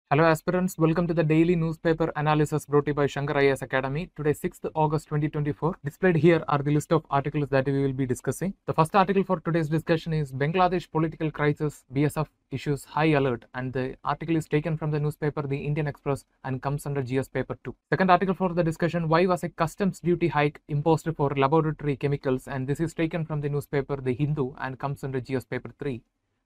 Hello aspirants, welcome to the daily newspaper analysis brought to you by Shankar IAS Academy. Today 6th August 2024. Displayed here are the list of articles that we will be discussing. The first article for today's discussion is Bangladesh political crisis, BSF issues high alert, and the article is taken from the newspaper The Indian Express and comes under GS paper 2. Second article for the discussion, why was a customs duty hike imposed for laboratory chemicals, and this is taken from the newspaper The Hindu and comes under GS paper 3.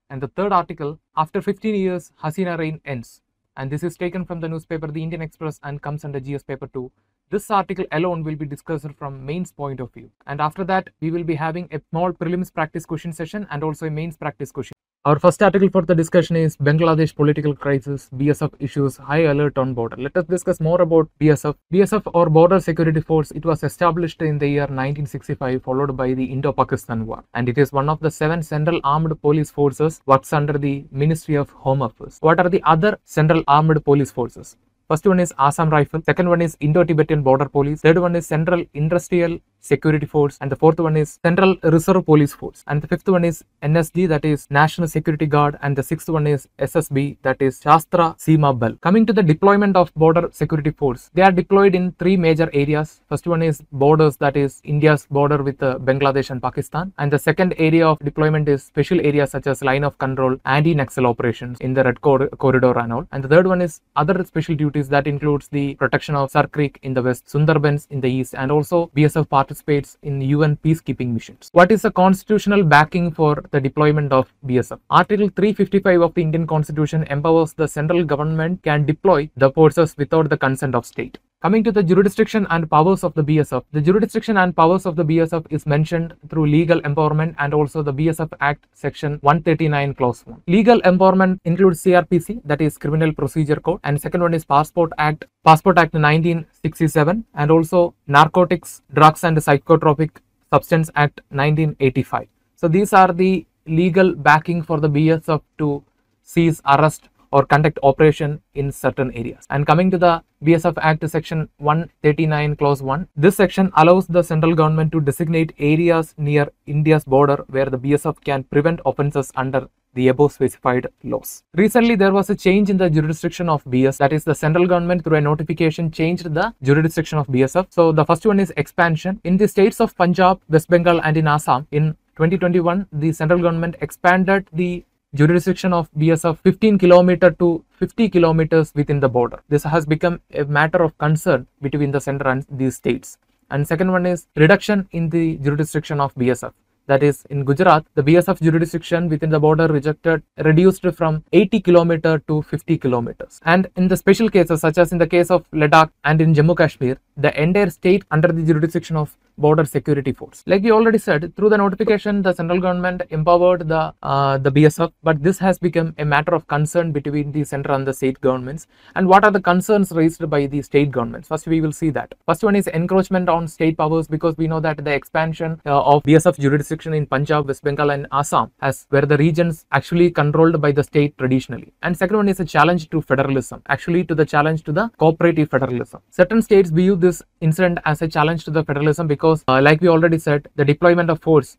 And the third article, after 15 years, Hasina reign ends. And this is taken from the newspaper The Indian Express and comes under GS paper 2. This article alone will be discussed from mains point of view. And after that, we will be having a small prelims practice question session and also a mains practice question. Our first article for the discussion is Bangladesh political crisis, BSF issues high alert on border. Let us discuss more about BSF. BSF or Border Security Force, it was established in the year 1965 followed by the Indo-Pakistan War. And it is one of the 7 central armed police forces works under the Ministry of Home Affairs. What are the other central armed police forces? First one is Assam Rifle, second one is Indo-Tibetan Border Police, third one is Central Industrial Security Force, and the fourth one is Central Reserve Police Force, and the fifth one is NSG, that is National Security Guard, and the sixth one is SSB, that is Shastra Seema Bal. Coming to the deployment of Border Security Force, they are deployed in 3 major areas. First one is borders, that is India's border with Bangladesh and Pakistan, and the second area of deployment is special areas such as line of control, anti-Naxal operations in the Red Corridor and all, and the third one is other special duties that includes the protection of Sar Creek in the west, Sundarbans in the east, and also BSF participates in UN peacekeeping missions. What is the constitutional backing for the deployment of BSF? Article 355 of the Indian Constitution empowers the central government can deploy the forces without the consent of state. Coming to the jurisdiction and powers of the BSF, the jurisdiction and powers of the BSF is mentioned through legal empowerment and also the BSF Act section 139 clause 1. Legal empowerment includes CRPC, that is Criminal Procedure Code, and second one is Passport Act 1967, and also Narcotics, Drugs and Psychotropic Substance Act 1985. So these are the legal backing for the BSF to seize, arrest or conduct operation in certain areas. And coming to the BSF Act section 139 clause 1, this section allows the central government to designate areas near India's border where the BSF can prevent offences under the above specified laws. Recently, there was a change in the jurisdiction of BSF, that is the central government through a notification changed the jurisdiction of BSF. So the first one is expansion. In the states of Punjab, West Bengal and in Assam, in 2021, the central government expanded the jurisdiction of BSF 15 km to 50 kilometers within the border. This has become a matter of concern between the center and these states. And second one is reduction in the jurisdiction of BSF. That is, in Gujarat, the BSF jurisdiction within the border reduced from 80 km to 50 kilometers. And in the special cases, such as in the case of Ladakh and in Jammu Kashmir, the entire state under the jurisdiction of Border Security Force. Like we already said, through the notification, the central government empowered the BSF, but this has become a matter of concern between the center and the state governments. And what are the concerns raised by the state governments? First, we will see that. First one is encroachment on state powers, because we know that the expansion of BSF jurisdiction in Punjab, West Bengal and Assam were the regions actually controlled by the state traditionally. And second one is a challenge to federalism, actually to the challenge to the cooperative federalism. Certain states view this incident as a challenge to the federalism because like we already said, the deployment of force,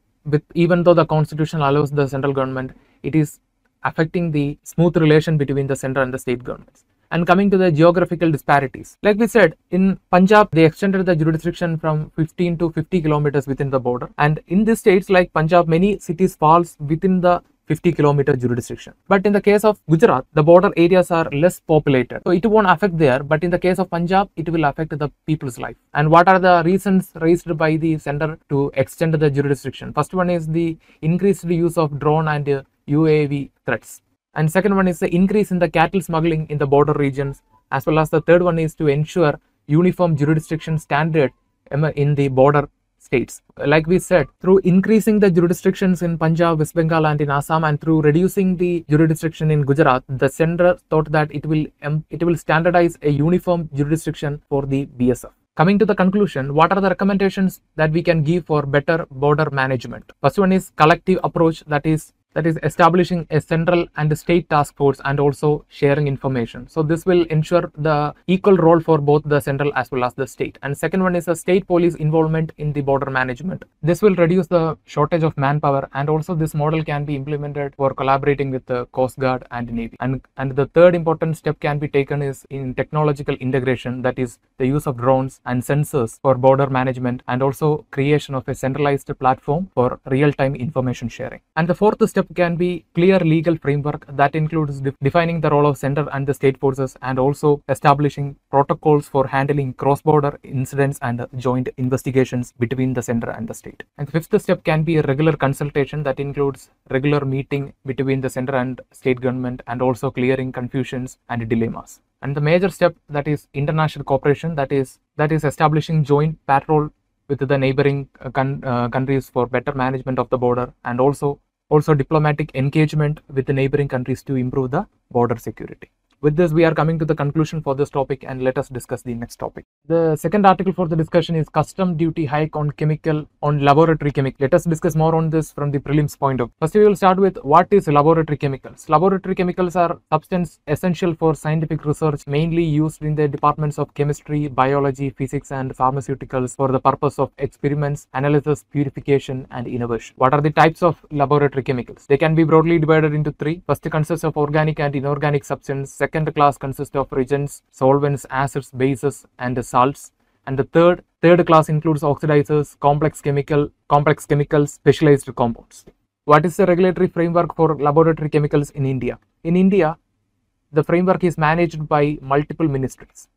even though the constitution allows the central government, it is affecting the smooth relation between the center and the state governments. And coming to the geographical disparities, like we said, in Punjab, they extended the jurisdiction from 15 to 50 kilometers within the border. And in these states like Punjab, many cities falls within the 50-kilometer jurisdiction. But in the case of Gujarat, the border areas are less populated, so it won't affect there. But in the case of Punjab, it will affect the people's life. And what are the reasons raised by the center to extend the jurisdiction? First one is the increased use of drone and UAV threats. And second one is the increase in the cattle smuggling in the border regions, as well as the third one is to ensure uniform jurisdiction standard in the border states. Like we said, through increasing the jurisdictions in Punjab, West Bengal and in Assam, and through reducing the jurisdiction in Gujarat, the center thought that it will standardize a uniform jurisdiction for the BSF. Coming to the conclusion, what are the recommendations that we can give for better border management? First one is collective approach, that is that is establishing a central and state task force and also sharing information. So this will ensure the equal role for both the central as well as the state. And second one is the state police involvement in the border management. This will reduce the shortage of manpower, and also this model can be implemented for collaborating with the Coast Guard and Navy. And the third important step can be taken is in technological integration, that is the use of drones and sensors for border management, and also creation of a centralized platform for real-time information sharing. And the fourth step can be clear legal framework that includes defining the role of center and the state forces, and also establishing protocols for handling cross-border incidents and joint investigations between the center and the state. And the fifth step can be a regular consultation that includes regular meeting between the center and state government, and also clearing confusions and dilemmas. And the major step, that is international cooperation, that is establishing joint patrol with the neighboring countries for better management of the border, and also diplomatic engagement with the neighboring countries to improve the border security. With this, we are coming to the conclusion for this topic, and let us discuss the next topic. The second article for the discussion is custom duty hike on laboratory chemical. Let us discuss more on this from the prelims point of view. First, we will start with what is laboratory chemicals. Laboratory chemicals are substances essential for scientific research, mainly used in the departments of chemistry, biology, physics, and pharmaceuticals for the purpose of experiments, analysis, purification, and innovation. What are the types of laboratory chemicals? They can be broadly divided into three. First consists of organic and inorganic substance. Second class consists of reagents, solvents, acids, bases, and salts. And the third class includes oxidizers, complex chemicals, specialized compounds. What is the regulatory framework for laboratory chemicals in India? In India, the framework is managed by multiple ministries.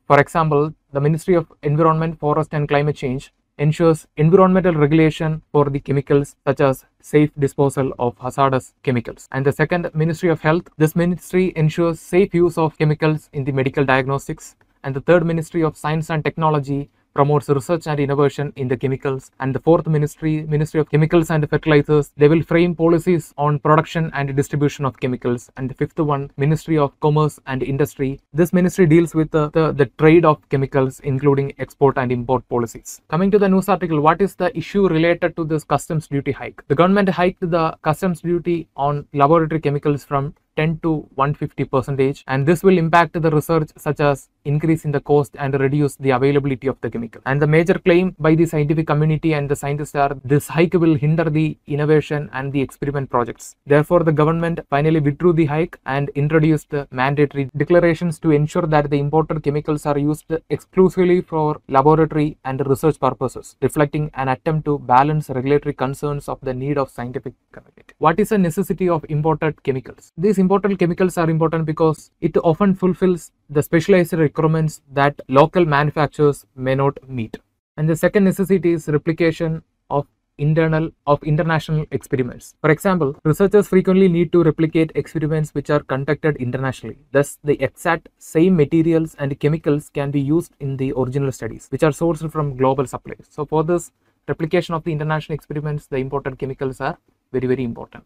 For example, the Ministry of Environment, Forest and Climate Change ensures environmental regulation for the chemicals such as safe disposal of hazardous chemicals. And the second, Ministry of Health. This ministry ensures safe use of chemicals in the medical diagnostics. And the third, Ministry of Science and Technology, promotes research and innovation in the chemicals. And the fourth Ministry of Chemicals and Fertilizers, they will frame policies on production and distribution of chemicals. And the fifth one, Ministry of Commerce and Industry. This ministry deals with the trade of chemicals, including export and import policies. Coming to the news article, what is the issue related to this customs duty hike? The government hiked the customs duty on laboratory chemicals from 10 to 150%, and this will impact the research, such as increase in the cost and reduce the availability of the chemical. And the major claim by the scientific community and the scientists are this hike will hinder the innovation and the experiment projects. Therefore, the government finally withdrew the hike and introduced the mandatory declarations to ensure that the imported chemicals are used exclusively for laboratory and research purposes, reflecting an attempt to balance regulatory concerns of the need of scientific community. What is the necessity of imported chemicals? These imported chemicals are important because it often fulfills the specialized requirements that local manufacturers may not meet. And the second necessity is replication of international experiments. For example, researchers frequently need to replicate experiments which are conducted internationally. Thus, the exact same materials and chemicals can be used in the original studies, which are sourced from global suppliers. So for this replication of the international experiments, the imported chemicals are very, very important.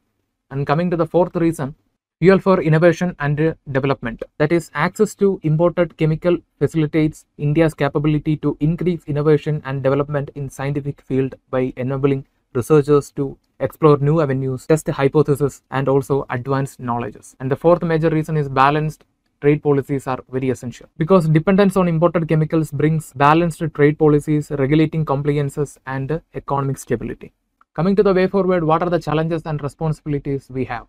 And coming to the fourth reason, fuel for innovation and development. That is, access to imported chemical facilitates India's capability to increase innovation and development in scientific field by enabling researchers to explore new avenues, test hypotheses, and also advance knowledges. And the fourth major reason is balanced trade policies are very essential, because dependence on imported chemicals brings balanced trade policies, regulating compliances and economic stability. Coming to the way forward, what are the challenges and responsibilities we have?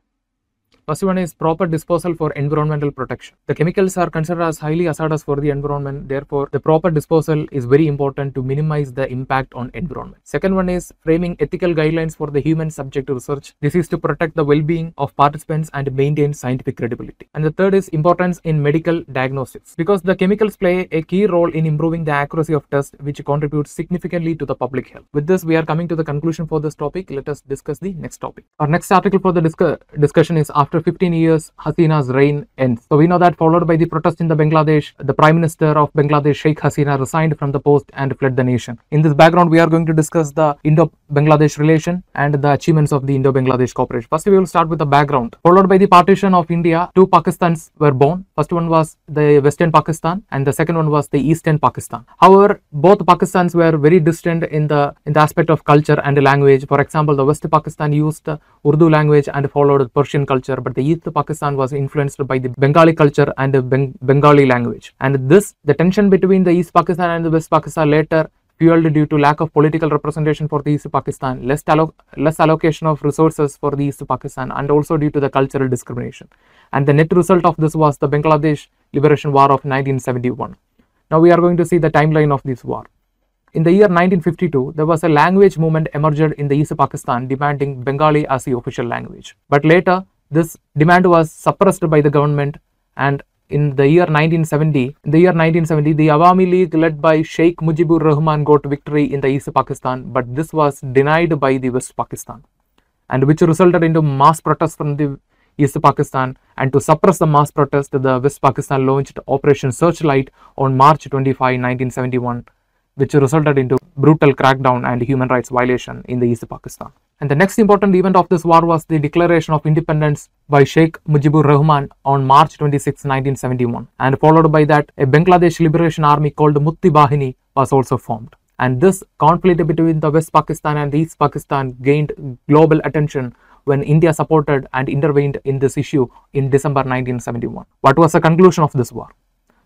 First one is proper disposal for environmental protection. The chemicals are considered as highly hazardous for the environment. Therefore, the proper disposal is very important to minimize the impact on environment. Second one is framing ethical guidelines for the human subject to research. This is to protect the well-being of participants and maintain scientific credibility. And the third is importance in medical diagnostics, because the chemicals play a key role in improving the accuracy of tests, which contributes significantly to the public health. With this, we are coming to the conclusion for this topic. Let us discuss the next topic. Our next article for the discussion is after after 15 years, Hasina's reign ends. So we know that followed by the protest in the Bangladesh, the Prime Minister of Bangladesh, Sheikh Hasina, resigned from the post and fled the nation. In this background, we are going to discuss the Indo-Bangladesh relation and the achievements of the Indo-Bangladesh cooperation. First, we will start with the background. Followed by the partition of India, two Pakistans were born. First one was the Western Pakistan and the second one was the Eastern Pakistan. However, both Pakistans were very distant in the aspect of culture and language. For example, the West Pakistan used Urdu language and followed Persian culture, but the East Pakistan was influenced by the Bengali culture and the Bengali language. And the tension between the East Pakistan and the West Pakistan later fueled due to lack of political representation for the East Pakistan, less allocation of resources for the East Pakistan, and also due to the cultural discrimination. And the net result of this was the Bangladesh Liberation War of 1971. Now we are going to see the timeline of this war. In the year 1952, there was a language movement emerged in the East Pakistan demanding Bengali as the official language. But later, this demand was suppressed by the government, and in the year 1970, the Awami League led by Sheikh Mujibur Rahman got victory in the East Pakistan, but this was denied by the West Pakistan, and which resulted into mass protests from the East Pakistan. And to suppress the mass protest, the West Pakistan launched Operation Searchlight on March 25, 1971, which resulted into brutal crackdown and human rights violation in the East Pakistan. And the next important event of this war was the declaration of independence by Sheikh Mujibur Rahman on March 26, 1971. And followed by that, a Bangladesh Liberation Army called Mukti Bahini was also formed. And this conflict between the West Pakistan and the East Pakistan gained global attention when India supported and intervened in this issue in December 1971. What was the conclusion of this war?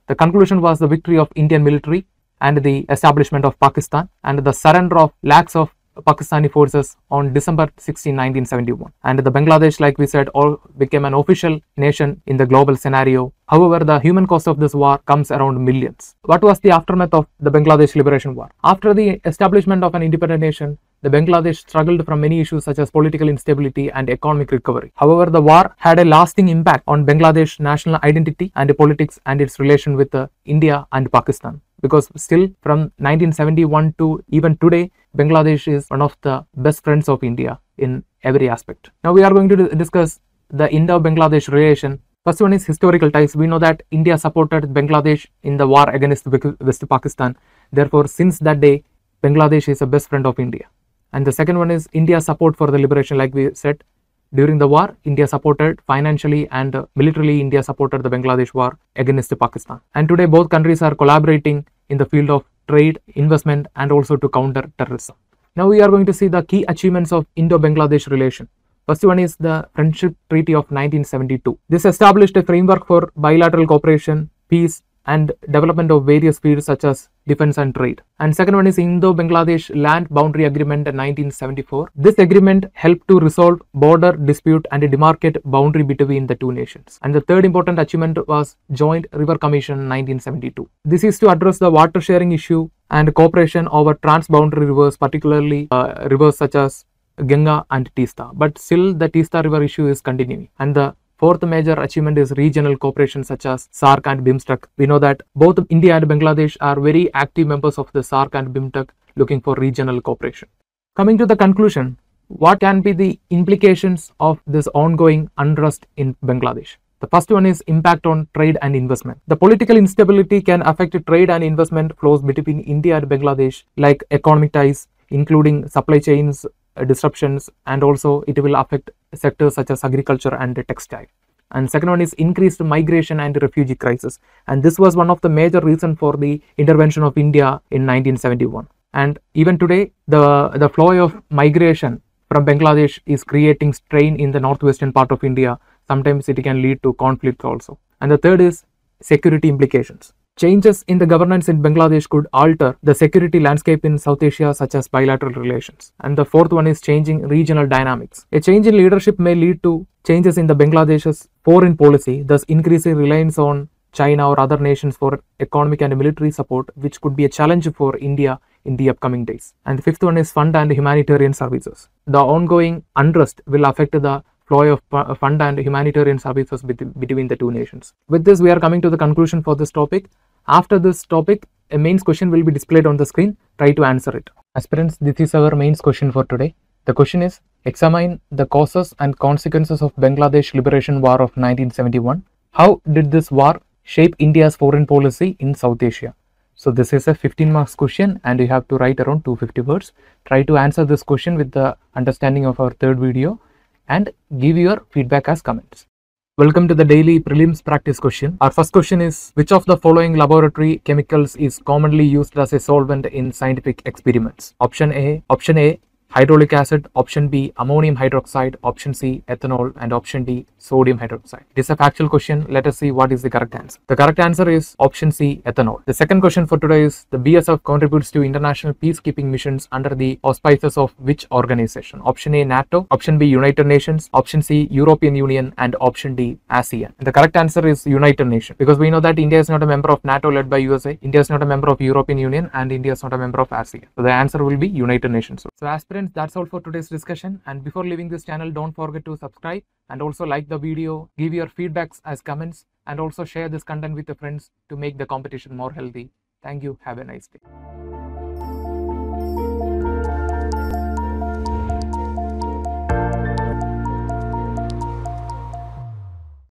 The conclusion was the victory of Indian military and the establishment of Pakistan and the surrender of lakhs of Pakistani forces on December 16, 1971. And the Bangladesh, like we said, all became an official nation in the global scenario. However, the human cost of this war comes around millions. What was the aftermath of the Bangladesh Liberation War? After the establishment of an independent nation, the Bangladesh struggled from many issues such as political instability and economic recovery. However, the war had a lasting impact on Bangladesh national identity and politics and its relation with India and Pakistan. Because still from 1971 to even today, Bangladesh is one of the best friends of India in every aspect. Now we are going to discuss the Indo-Bangladesh relation. First one is historical ties. We know that India supported Bangladesh in the war against West Pakistan. Therefore, since that day, Bangladesh is a best friend of India. And the second one is India's support for the liberation. Like we said, during the war, India supported financially and militarily. India supported the Bangladesh war against Pakistan. And today, both countries are collaborating in the field of trade, investment, and also to counter terrorism. Now we are going to see the key achievements of Indo-Bangladesh relation. First one is the Friendship Treaty of 1972. This established a framework for bilateral cooperation, peace, and development of various fields such as defense and trade. And second one is Indo-Bangladesh Land Boundary Agreement in 1974. This agreement helped to resolve border dispute and demarcate boundary between the two nations. And the third important achievement was Joint River Commission in 1972. This is to address the water sharing issue and cooperation over transboundary rivers, particularly rivers such as Ganga and Teesta. But still the Teesta river issue is continuing. And the fourth major achievement is regional cooperation such as SAARC and BIMSTEC. We know that both India and Bangladesh are very active members of the SAARC and BIMSTEC looking for regional cooperation. Coming to the conclusion, what can be the implications of this ongoing unrest in Bangladesh? The first one is impact on trade and investment. The political instability can affect trade and investment flows between India and Bangladesh, like economic ties, including supply chains disruptions, and also it will affect sectors such as agriculture and textile. And second one is increased migration and refugee crisis, and this was one of the major reasons for the intervention of India in 1971. And even today, the flow of migration from Bangladesh is creating strain in the northwestern part of India. Sometimes it can lead to conflict also. And the third is security implications. Changes in the governance in Bangladesh could alter the security landscape in South Asia, such as bilateral relations. And the fourth one is changing regional dynamics. A change in leadership may lead to changes in the Bangladesh's foreign policy, thus increasing reliance on China or other nations for economic and military support, which could be a challenge for India in the upcoming days. And the fifth one is fund and humanitarian services. The ongoing unrest will affect the flow of fund and humanitarian services between the two nations. With this, we are coming to the conclusion for this topic. After this topic, a mains question will be displayed on the screen. Try to answer it. Aspirants, this is our mains question for today. The question is, Examine the causes and consequences of Bangladesh Liberation War of 1971. How did this war shape India's foreign policy in South Asia? So this is a 15 marks question and you have to write around 250 words. Try to answer this question with the understanding of our third video and give your feedback as comments. Welcome to the daily prelims practice question. Our first question is, which of the following laboratory chemicals is commonly used as a solvent in scientific experiments? Option A, hydraulic acid, option B, ammonium hydroxide, option C, ethanol, and option D, sodium hydroxide. It is a factual question. Let us see what is the correct answer. The correct answer is option C, ethanol. The second question for today is, the BSF contributes to international peacekeeping missions under the auspices of which organization? Option A, NATO, option B, United Nations, option C, European Union, and option D, ASEAN. And the correct answer is United Nations, because we know that India is not a member of NATO led by USA, India is not a member of European Union, and India is not a member of ASEAN. So the answer will be United Nations. So aspirants, that's all for today's discussion, and before leaving this channel, don't forget to subscribe and also like the video, give your feedbacks as comments, and also share this content with your friends to make the competition more healthy. Thank you. Have a nice day.